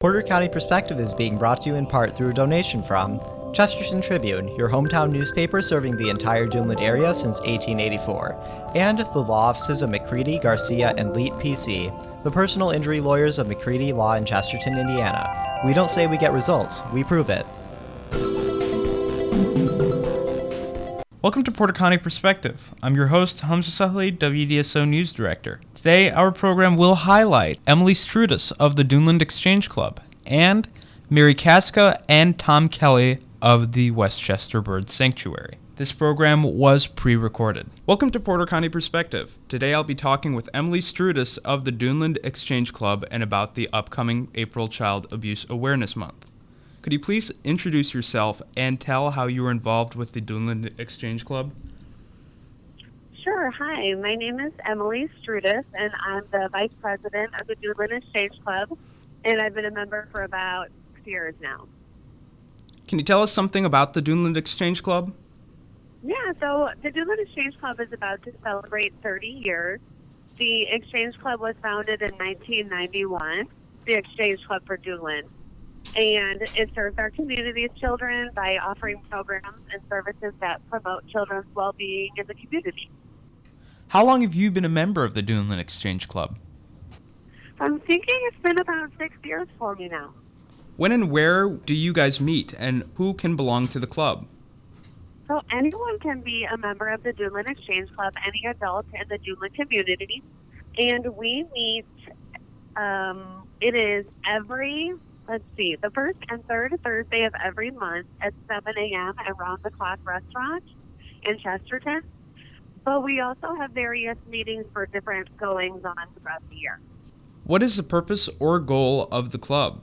Porter County Perspective is being brought to you in part through a donation from Chesterton Tribune, your hometown newspaper serving the entire Duneland area since 1884, and the law offices of McCready, Garcia, and Leet PC, the personal injury lawyers of McCready Law in Chesterton, Indiana. We don't say we get results, we prove it. Welcome to Porter County Perspective. I'm your host, Hamza Sahli, WDSO News Director. Today, our program will highlight Emily Stratus of the Duneland Exchange Club and Mary Casca and Tom Kelly of the Westchester Bird Sanctuary. This program was pre-recorded. Welcome to Porter County Perspective. Today I'll be talking with Emily Stratus of the Duneland Exchange Club and about the upcoming April Child Abuse Awareness Month. Could you please introduce yourself and tell how you were involved with the Duneland Exchange Club? Sure. Hi, my name is Emily Stratus, and I'm the Vice President of the Duneland Exchange Club, and I've been a member for about 6 years now. Can you tell us something about the Duneland Exchange Club? Yeah, so the Duneland Exchange Club is about to celebrate 30 years. The Exchange Club was founded in 1991, the Exchange Club for Duneland. And it serves our community's children by offering programs and services that promote children's well-being in the community. How long have you been a member of the Duneland Exchange Club? I'm thinking it's been about 6 years for me now. When and where do you guys meet, and who can belong to the club? So anyone can be a member of the Duneland Exchange Club, any adult in the Duneland community. And we meet, it is the first and third Thursday of every month at 7 a.m. at Round the Clock Restaurant in Chesterton. But we also have various meetings for different goings-on throughout the year. What is the purpose or goal of the club?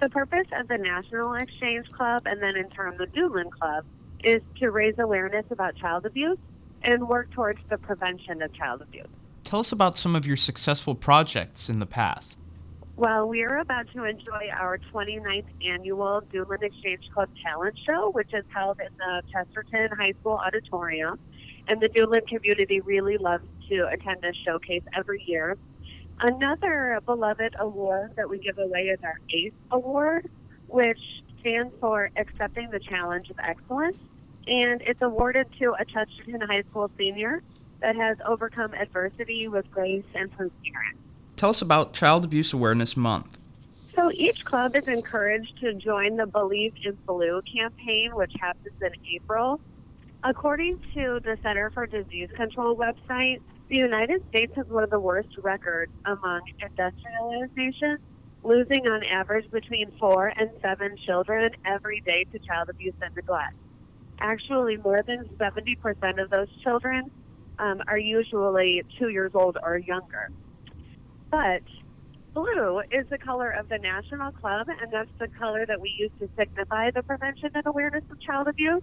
The purpose of the National Exchange Club, and then in turn the Duneland Club, is to raise awareness about child abuse and work towards the prevention of child abuse. Tell us about some of your successful projects in the past. Well, we are about to enjoy our 29th annual Duneland Exchange Club Talent Show, which is held in the Chesterton High School Auditorium. And the Duneland community really loves to attend this showcase every year. Another beloved award that we give away is our ACE Award, which stands for Accepting the Challenge of Excellence. And it's awarded to a Chesterton High School senior that has overcome adversity with grace and perseverance. Tell us about Child Abuse Awareness Month. So each club is encouraged to join the Believe in Blue campaign, which happens in April. According to the Center for Disease Control website, the United States has one of the worst records among industrialized nations, losing on average between 4 and 7 children every day to child abuse and neglect. Actually, more than 70% of those children are usually 2 years old or younger. But blue is the color of the National Club, and that's the color that we use to signify the prevention and awareness of child abuse.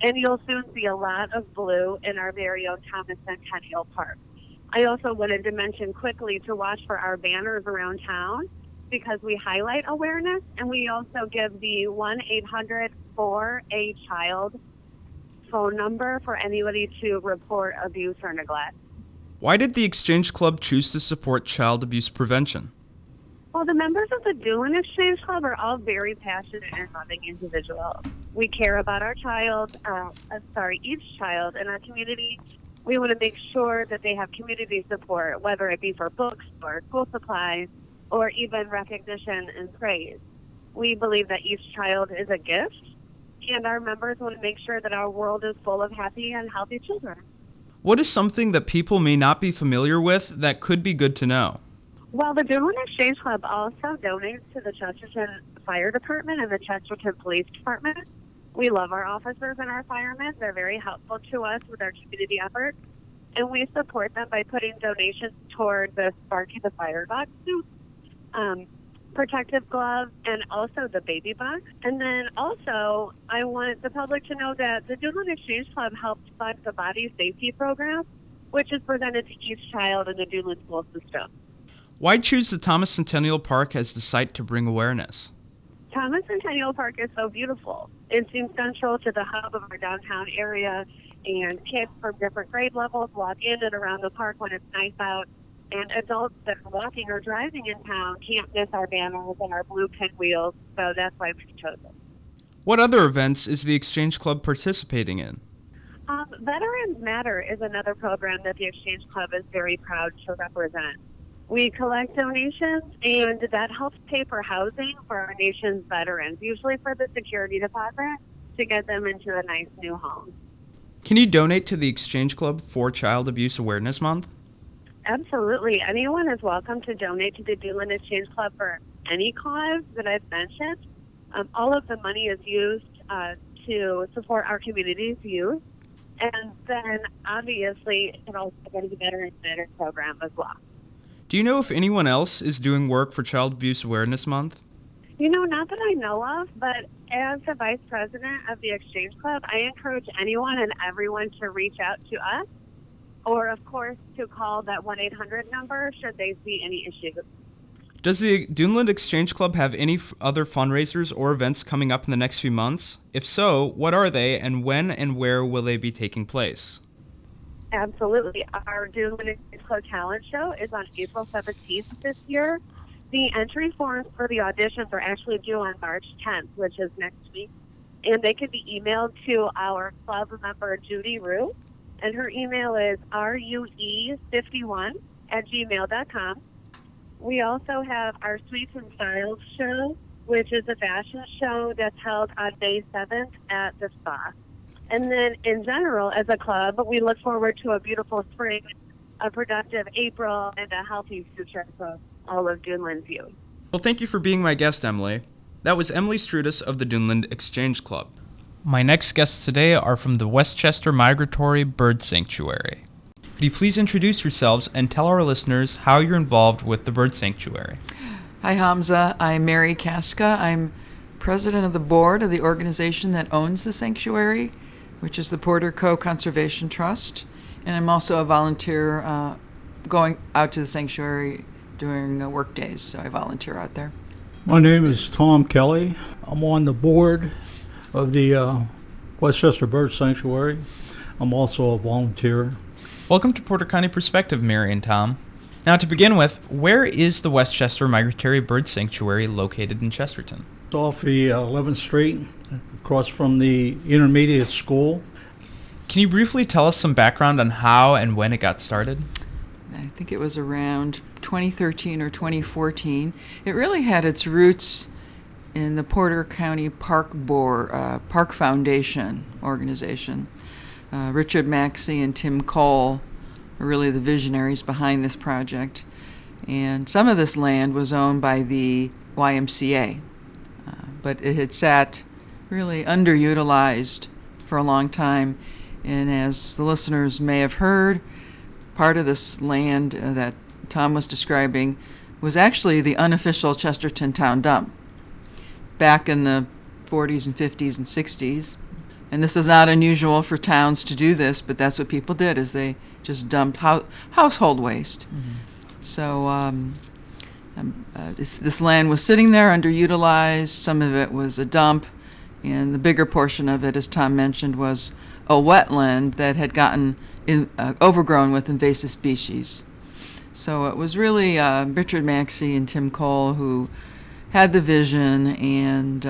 And you'll soon see a lot of blue in our very own Thomas Centennial Park. I also wanted to mention quickly to watch for our banners around town because we highlight awareness, and we also give the 1-800-4-A-CHILD phone number for anybody to report abuse or neglect. Why did the Exchange Club choose to support child abuse prevention? Well, the members of the Duneland Exchange Club are all very passionate and loving individuals. We care about our each child in our community. We want to make sure that they have community support, whether it be for books or school supplies or even recognition and praise. We believe that each child is a gift, and our members want to make sure that our world is full of happy and healthy children. What is something that people may not be familiar with that could be good to know? Well, the Duneland Exchange Club also donates to the Chesterton Fire Department and the Chesterton Police Department. We love our officers and our firemen. They're very helpful to us with our community efforts, and we support them by putting donations toward the Sparky the Fire Dog suit, protective gloves, and also the baby box. And then also, I want the public to know that the Duneland Exchange Club helps fund the Body Safety Program, which is presented to each child in the Duneland school system. Why choose the Thomas Centennial Park as the site to bring awareness? Thomas Centennial Park is so beautiful. It seems central to the hub of our downtown area, and kids from different grade levels walk in and around the park when it's nice out. And adults that are walking or driving in town can't miss our banners and our blue pinwheels, so that's why we chose it. What other events is the Exchange Club participating in? Veterans Matter is another program that the Exchange Club is very proud to represent. We collect donations, and that helps pay for housing for our nation's veterans, usually for the security deposit, to get them into a nice new home. Can you donate to the Exchange Club for Child Abuse Awareness Month? Absolutely. Anyone is welcome to donate to the Duneland Exchange Club for any cause that I've mentioned. All of the money is used to support our community's youth. And then, obviously, it can also go to the Veterans Matter program as well. Do you know if anyone else is doing work for Child Abuse Awareness Month? Not that I know of, but as the vice president of the Exchange Club, I encourage anyone and everyone to reach out to us, or, of course, to call that 1-800 number should they see any issues. Does the Duneland Exchange Club have any other fundraisers or events coming up in the next few months? If so, what are they, and when and where will they be taking place? Absolutely. Our Duneland Exchange Club talent show is on April 17th this year. The entry forms for the auditions are actually due on March 10th, which is next week. And they can be emailed to our club member, Judy Rue. And her email is rue51@gmail.com. We also have our Sweets and Styles show, which is a fashion show that's held on May 7th at the spa. And then in general, as a club, we look forward to a beautiful spring, a productive April, and a healthy future for all of Duneland's youth. Well, thank you for being my guest, Emily. That was Emily Stratus of the Duneland Exchange Club. My next guests today are from the Westchester Migratory Bird Sanctuary. Could you please introduce yourselves and tell our listeners how you're involved with the bird sanctuary? Hi, Hamza. I'm Mary Casca. I'm president of the board of the organization that owns the sanctuary, which is the Porter Co. Conservation Trust. And I'm also a volunteer going out to the sanctuary during work days, so I volunteer out there. My name is Tom Kelly. I'm on the board of the Westchester Bird Sanctuary. I'm also a volunteer. Welcome to Porter County Perspective, Mary and Tom. Now, to begin with, where is the Westchester Migratory Bird Sanctuary located in Chesterton? It's off the 11th Street, across from the intermediate school. Can you briefly tell us some background on how and when it got started? I think it was around 2013 or 2014. It really had its roots in the Porter County Park Board, Park Foundation organization. Richard Maxey and Tim Cole are really the visionaries behind this project. And some of this land was owned by the YMCA, but it had sat really underutilized for a long time. And as the listeners may have heard, part of this land that Tom was describing was actually the unofficial Chesterton Town Dump back in the 40s and 50s and 60s. And this is not unusual for towns to do this, but that's what people did, is they just dumped household waste. Mm-hmm. So this land was sitting there underutilized. Some of it was a dump, and the bigger portion of it, as Tom mentioned, was a wetland that had gotten overgrown with invasive species. So it was really Richard Maxey and Tim Cole who had the vision, and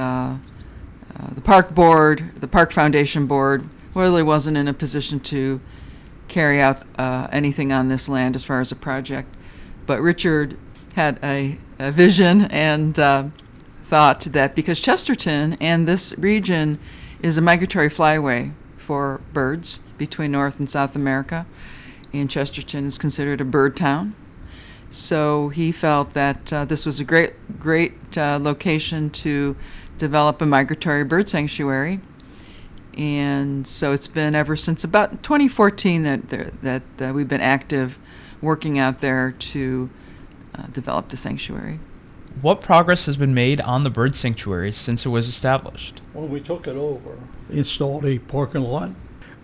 the park board, the Park Foundation board, really wasn't in a position to carry out anything on this land as far as a project. But Richard had a vision and thought that because Chesterton and this region is a migratory flyway for birds between North and South America, and Chesterton is considered a bird town. So he felt that this was a great location to develop a migratory bird sanctuary. And so it's been ever since about 2014 that we've been active working out there to develop the sanctuary. What progress has been made on the bird sanctuary since it was established? When we took it over, we installed a parking lot.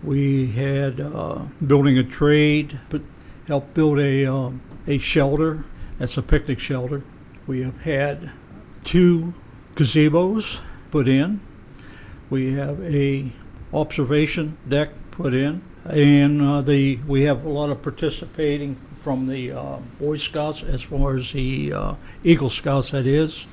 We had building a trade, but helped build a shelter. That's a picnic shelter. We have had 2 gazebos put in. We have a observation deck put in, and we have a lot of participating from the Boy Scouts, as far as the Eagle Scouts, that is.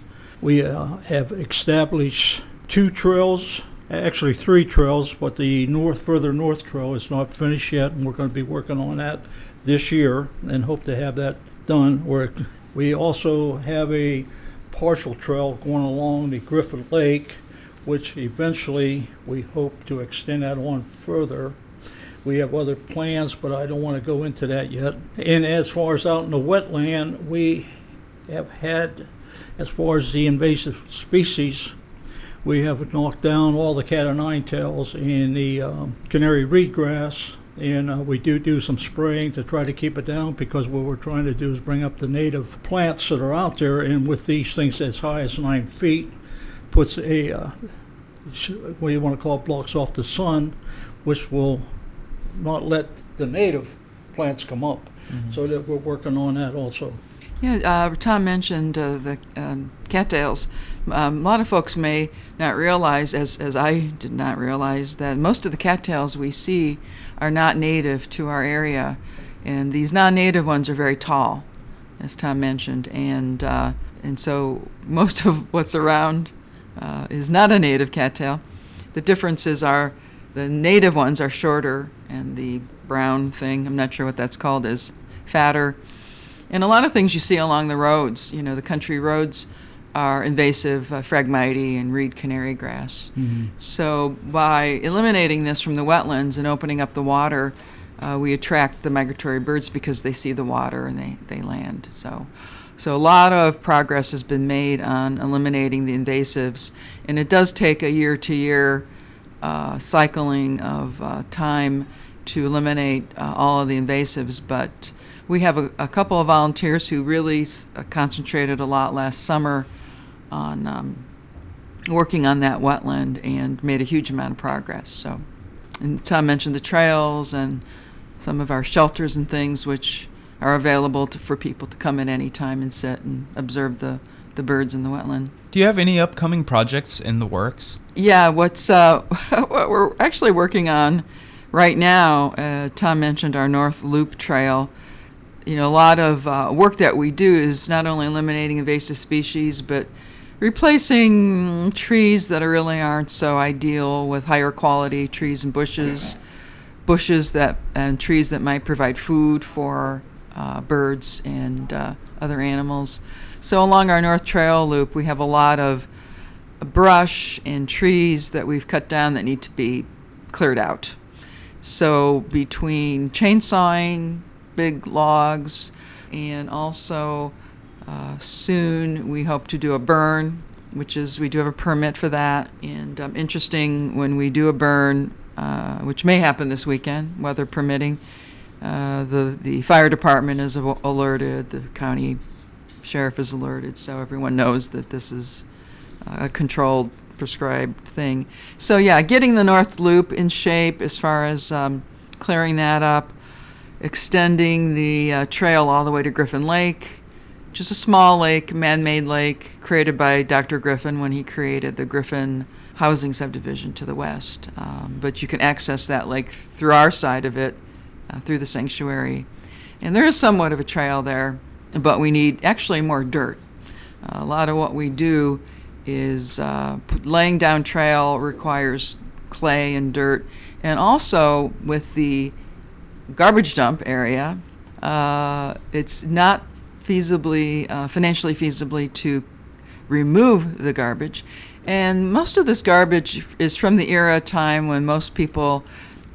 We have established 2 trails, actually 3 trails, but the further north trail is not finished yet, and we're going to be working on that this year and hope to have that done. We also have a partial trail going along the Griffin Lake, which eventually we hope to extend that on further. We have other plans, but I don't want to go into that yet. And as far as out in the wetland, we have had, as far as the invasive species, we have knocked down all the cat o' nine tails in the canary reedgrass, and we do some spraying to try to keep it down, because what we're trying to do is bring up the native plants that are out there, and with these things as high as 9 feet, puts a, what do you want to call it, blocks off the sun, which will not let the native plants come up. So that we're working on that also. Yeah, Tom mentioned the cattails. A lot of folks may not realize, as I did not realize, that most of the cattails we see are not native to our area, and these non-native ones are very tall, as Tom mentioned, and so most of what's around is not a native cattail. The differences are the native ones are shorter, and the brown thing, I'm not sure what that's called, is fatter. And a lot of things you see along the roads, the country roads, are invasive Phragmite and reed canary grass. So by eliminating this from the wetlands and opening up the water, we attract the migratory birds because they see the water and they land. So a lot of progress has been made on eliminating the invasives, and it does take a year-to-year cycling of time to eliminate all of the invasives, but we have a couple of volunteers who really concentrated a lot last summer on working on that wetland and made a huge amount of progress. So, and Tom mentioned the trails and some of our shelters and things which are available for people to come at any time and sit and observe the birds in the wetland. Do you have any upcoming projects in the works? Yeah, what we're actually working on right now, Tom mentioned our North Loop Trail. A lot of work that we do is not only eliminating invasive species, but replacing trees that really aren't so ideal with higher quality trees and bushes and trees that might provide food for birds and other animals. So along our North Trail Loop, we have a lot of brush and trees that we've cut down that need to be cleared out. So between chainsawing big logs, and also soon we hope to do a burn, which is, we do have a permit for that. And interesting, when we do a burn, which may happen this weekend, weather permitting, the fire department is alerted, the county sheriff is alerted, so everyone knows that this is a controlled, prescribed thing. So yeah, getting the North Loop in shape as far as clearing that up, extending the trail all the way to Griffin Lake, which is a small lake, man-made lake, created by Dr. Griffin when he created the Griffin housing subdivision to the west. But you can access that lake through our side of it, through the sanctuary. And there is somewhat of a trail there, but we need actually more dirt. A lot of what we do is laying down trail requires clay and dirt. And also with the garbage dump area, it's not financially feasibly to remove the garbage. And most of this garbage is from the era of time when most people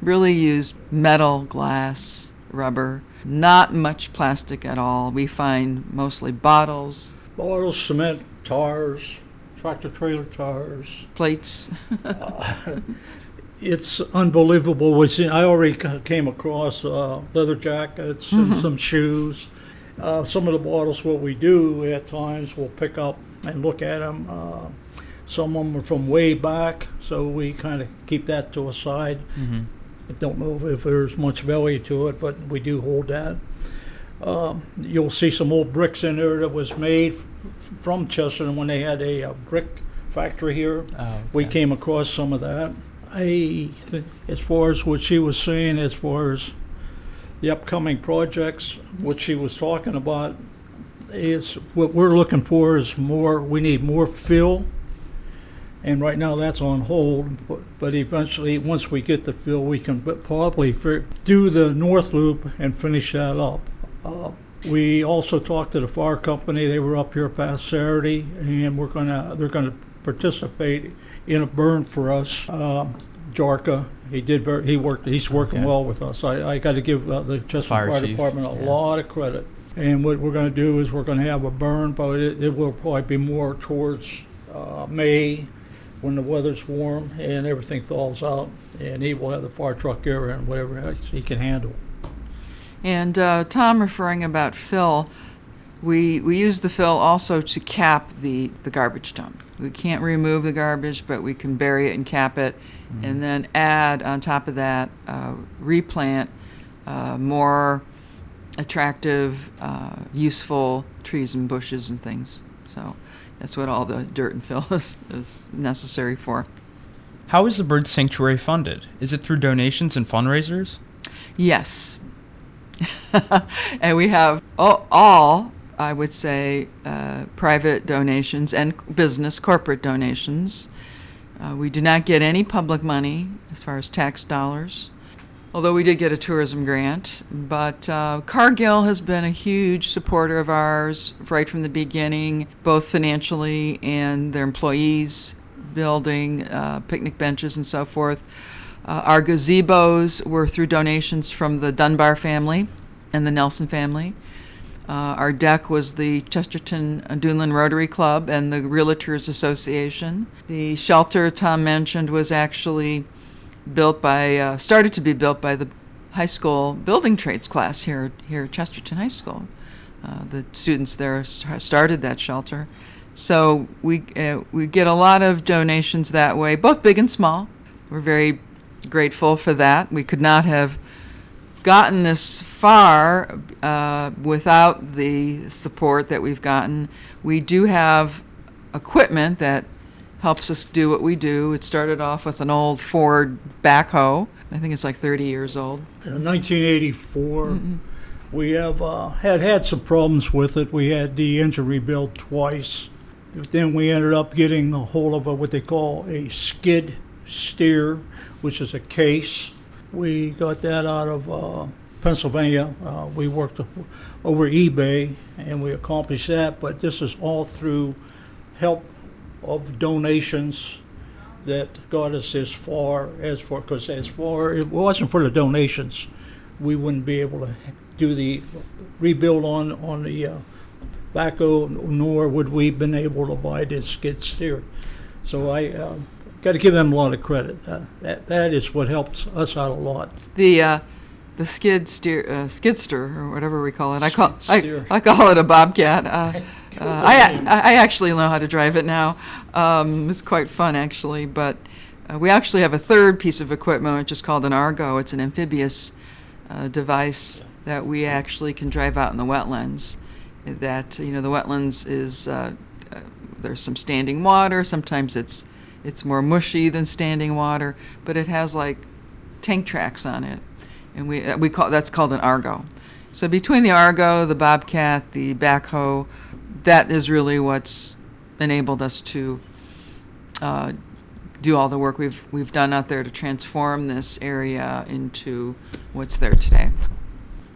really used metal, glass, rubber, not much plastic at all. We find mostly bottles, Cement, tires, tractor-trailer tires. plates. It's unbelievable. I already came across leather jackets and some shoes. Some of the bottles, what we do at times, we'll pick up and look at them. Some of them are from way back, so we kind of keep that to a side. I don't know if there's much value to it, but we do hold that. You'll see some old bricks in there that was made from Chester when they had a brick factory here. Oh, okay. We came across some of that. I think, as far as what she was saying, as far as the upcoming projects, what she was talking about, is what we're looking for is we need more fill. And right now that's on hold, but eventually, once we get the fill, we can probably do the North Loop and finish that up. We also talked to the fire company. They were up here past Saturday, and they're gonna participate in a burn for us. Jarka, he's working well with us. I got to give the Chester Fire Department a lot of credit. And what we're going to do is we're going to have a burn, but it will probably be more towards May, when the weather's warm and everything thaws out, and he will have the fire truck here and whatever else he can handle. And Tom, referring about fill, we use the fill also to cap the garbage dump. We can't remove the garbage, but we can bury it and cap it, and then add on top of that, replant more attractive, useful trees and bushes and things. So that's what all the dirt and fill is necessary for. How is the bird sanctuary funded? Is it through donations and fundraisers? Yes. And we have all, I would say, private donations and corporate donations. We do not get any public money as far as tax dollars, although we did get a tourism grant. But Cargill has been a huge supporter of ours right from the beginning, both financially and their employees, building picnic benches and so forth. Our gazebos were through donations from the Dunbar family and the Nelson family. Our deck was the Chesterton Duneland Rotary Club and the Realtors Association. The shelter Tom mentioned was actually started to be built by the high school building trades class here at Chesterton High School. The students there started that shelter. So we get a lot of donations that way, both big and small. We're very grateful for that. We could not have gotten this far without the support that we've gotten. We do have equipment that helps us do what we do. It started off with an old Ford backhoe. I think it's like 30 years old. In 1984, we have had some problems with it. We had the engine rebuilt twice. Then we ended up getting a hold of what they call a skid steer, which is a case. We got that out of Pennsylvania. We worked over eBay, and we accomplished that. But this is all through help of donations that got us as far, because if it wasn't for the donations, we wouldn't be able to do the rebuild on the backhoe, nor would we been able to buy this skid steer. So I got to give them a lot of credit. That is what helps us out a lot. The skidster or whatever we call it. I call it a bobcat. I actually know how to drive it now. It's quite fun, actually. But we actually have a third piece of equipment, which is called an Argo. It's an amphibious device that we actually can drive out in the wetlands. The wetlands is there's some standing water. Sometimes it's more mushy than standing water, but it has like tank tracks on it, and that's called an Argo. So between the Argo, the Bobcat, the backhoe, that is really what's enabled us to do all the work we've done out there to transform this area into what's there today.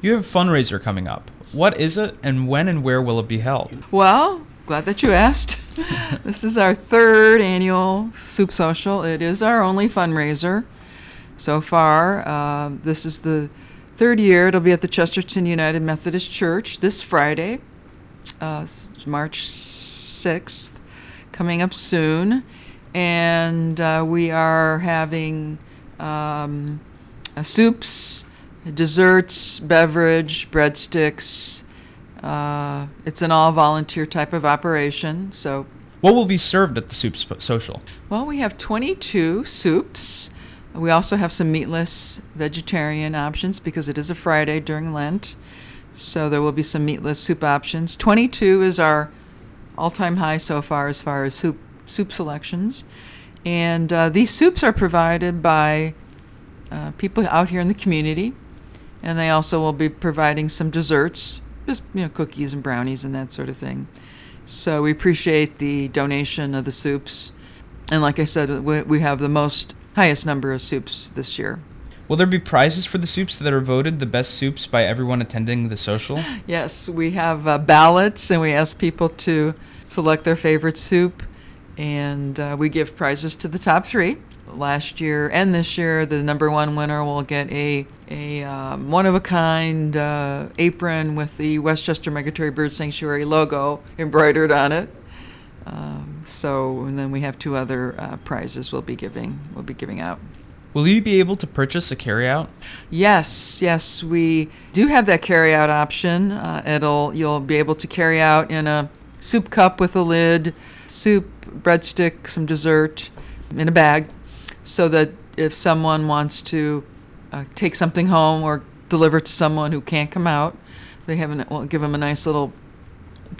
You have a fundraiser coming up. What is it, and when and where will it be held? Well, glad that you asked. This is our third annual Soup Social. It is our only fundraiser so far. This is the third year. It'll be at the Chesterton United Methodist Church this Friday, March 6th, coming up soon. And we are having soups, desserts, beverage, breadsticks. It's an all-volunteer type of operation. So, what will be served at the Soup Social? Well, we have 22 soups. We also have some meatless vegetarian options because it is a Friday during Lent. So there will be some meatless soup options. 22 is our all-time high so far as soup selections. And these soups are provided by people out here in the community. And they also will be providing some desserts, just cookies and brownies and that sort of thing. So we appreciate the donation of the soups. And like I said, we have the highest number of soups this year. Will there be prizes for the soups that are voted the best soups by everyone attending the social? Yes, we have ballots, and we ask people to select their favorite soup, and we give prizes to the top 3. Last year and this year, the number 1 winner will get a one-of-a-kind apron with the Westchester Migratory Bird Sanctuary logo embroidered on it. And then we have 2 other prizes we'll be giving out. Will you be able to purchase a carryout? Yes, we do have that carryout option. You'll be able to carry out in a soup cup with a lid, soup, breadstick, some dessert in a bag, so that if someone wants to take something home or deliver it to someone who can't come out, we'll give them a nice little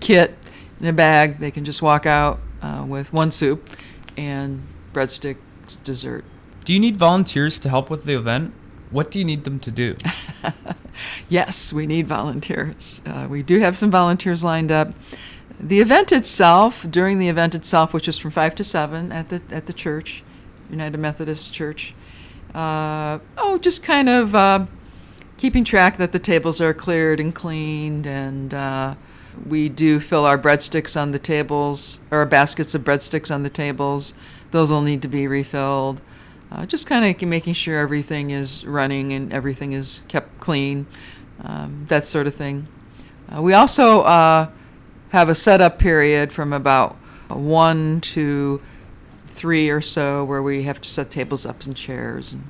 kit in a bag. They can just walk out with 1 soup and breadstick, dessert. Do you need volunteers to help with the event? What do you need them to do? Yes, we need volunteers. We do have some volunteers lined up. During the event itself, which is from 5 to 7 at the church, United Methodist Church, just kind of keeping track that the tables are cleared and cleaned, and we do fill our breadsticks on the tables, or our baskets of breadsticks on the tables. Those will need to be refilled. Just kind of making sure everything is running and everything is kept clean, that sort of thing. We also have a setup period from about 1 to 3 or so where we have to set tables up and chairs and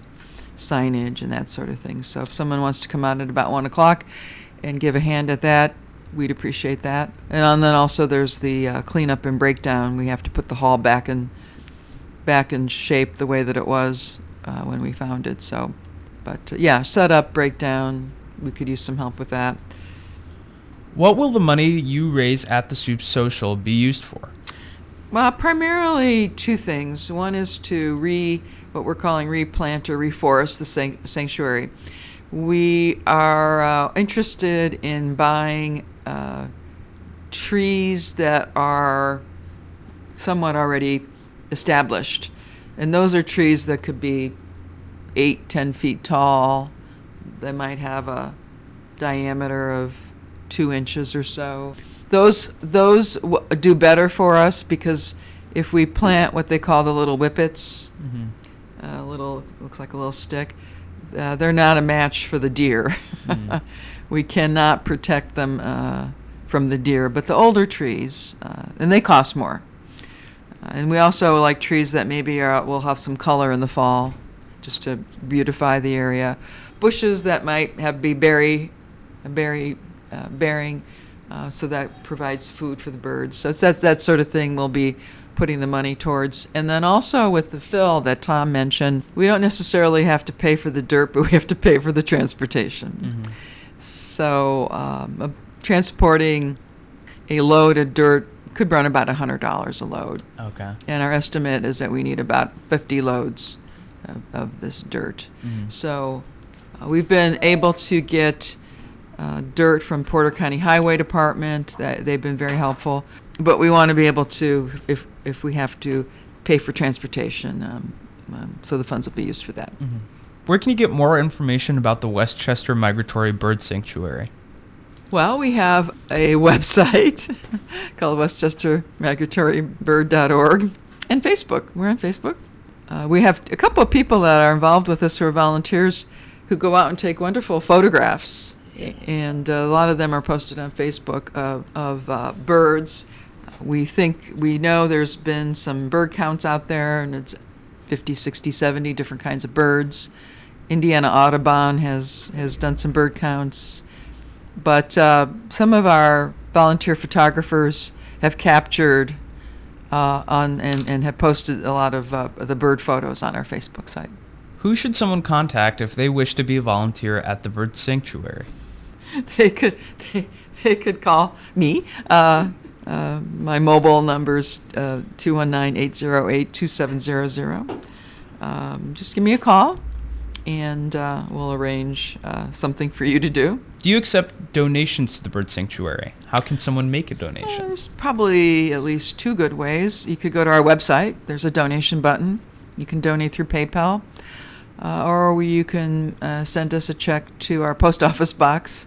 signage and that sort of thing. So if someone wants to come out at about 1 o'clock and give a hand at that, we'd appreciate that. And then also there's the cleanup and breakdown. We have to put the hall back in shape the way that it was when we found it. So, set up, breakdown, we could use some help with that. What will the money you raise at the Soup Social be used for? Well, primarily 2 things. One is to what we're calling replant or reforest the sanctuary. We are interested in buying trees that are somewhat already established, and those are trees that could be 8-10 feet tall. They might have a diameter of 2 inches or so. Those do better for us, because if we plant what they call the little whippets, looks like a little stick, they're not a match for the deer. We cannot protect them from the deer, but the older trees, and they cost more. And we also like trees that maybe will have some color in the fall, just to beautify the area. Bushes that might be berry bearing, so that provides food for the birds. So it's that sort of thing we'll be putting the money towards. And then also with the fill that Tom mentioned, we don't necessarily have to pay for the dirt, but we have to pay for the transportation. Mm-hmm. So transporting a load of dirt could run about $100 a load. Okay. And our estimate is that we need about 50 loads of this dirt. Mm-hmm. So we've been able to get dirt from Porter County Highway Department. They've been very helpful. But we want to be able to, if we have to, pay for transportation. So the funds will be used for that. Mm-hmm. Where can you get more information about the Westchester Migratory Bird Sanctuary? Well, we have a website called westchestermigratory.bird.org, and Facebook. We're on Facebook. We have a couple of people that are involved with us who are volunteers who go out and take wonderful photographs, and a lot of them are posted on Facebook of birds. We know there's been some bird counts out there, and it's 50, 60, 70 different kinds of birds. Indiana Audubon has done some bird counts. But some of our volunteer photographers have captured and have posted a lot of the bird photos on our Facebook site. Who should someone contact if they wish to be a volunteer at the bird sanctuary? They could call me. My mobile number's 219-808-2700. Just give me a call, and we'll arrange something for you to do. Do you accept donations to the bird sanctuary? How can someone make a donation? There's probably at least two good ways. You could go to our website. There's a donation button. You can donate through PayPal, or you can send us a check to our post office box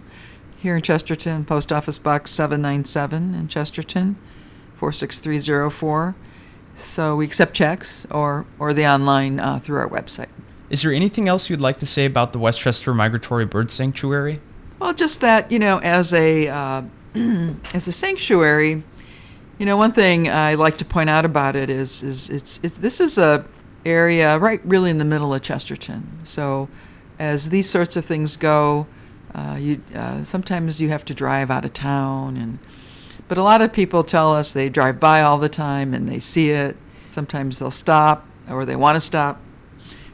here in Chesterton, Post Office Box 797 in Chesterton, 46304. So we accept checks or the online through our website. Is there anything else you'd like to say about the Westchester Migratory Bird Sanctuary? Well, just that, as a as a sanctuary, one thing I like to point out about it is this is a area right really in the middle of Chesterton. So as these sorts of things go, sometimes you have to drive out of town, but a lot of people tell us they drive by all the time and they see it. Sometimes they'll stop or they want to stop.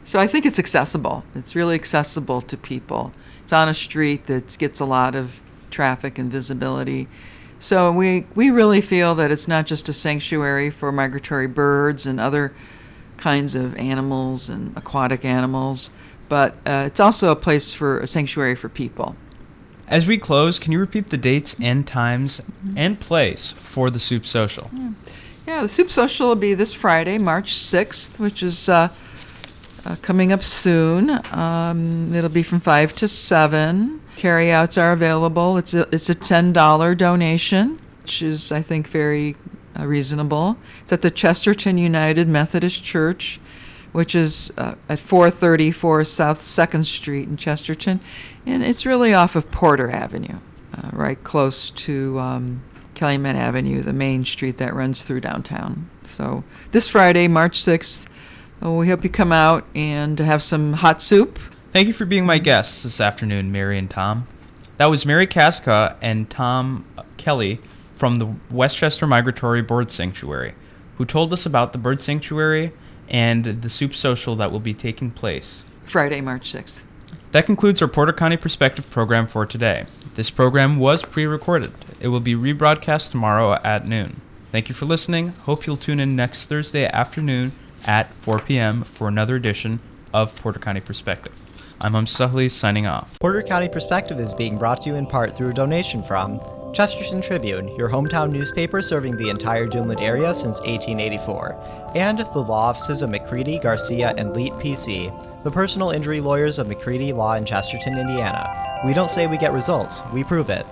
So I think it's accessible. It's really accessible to people. It's on a street that gets a lot of traffic and visibility. So we really feel that it's not just a sanctuary for migratory birds and other kinds of animals and aquatic animals, but it's also a place for a sanctuary for people. As we close, can you repeat the dates and times and place for the Soup Social? Yeah, the Soup Social will be this Friday, March 6th, which is coming up soon. It'll be from 5 to 7. Carryouts are available. It's a $10 donation, which is, I think, very reasonable. It's at the Chesterton United Methodist Church, which is at 434 South 2nd Street in Chesterton. And it's really off of Porter Avenue, right close to Calumet Avenue, the main street that runs through downtown. So this Friday, March 6th, we hope you come out and have some hot soup. Thank you for being my guests this afternoon, Mary and Tom. That was Mary Casca and Tom Kelly from the Westchester Migratory Bird Sanctuary, who told us about the bird sanctuary and the Soup Social that will be taking place Friday, March 6th. That concludes our Porter County Perspective program for today. This program was pre-recorded. It will be rebroadcast tomorrow at noon. Thank you for listening. Hope you'll tune in next Thursday afternoon at 4 p.m. for another edition of Porter County Perspective. I'm Sahli signing off. Porter County Perspective is being brought to you in part through a donation from Chesterton Tribune, your hometown newspaper serving the entire Duneland area since 1884, and the law offices of McCready, Garcia, and Leet PC, the personal injury lawyers of McCready Law in Chesterton, Indiana. We don't say we get results, we prove it.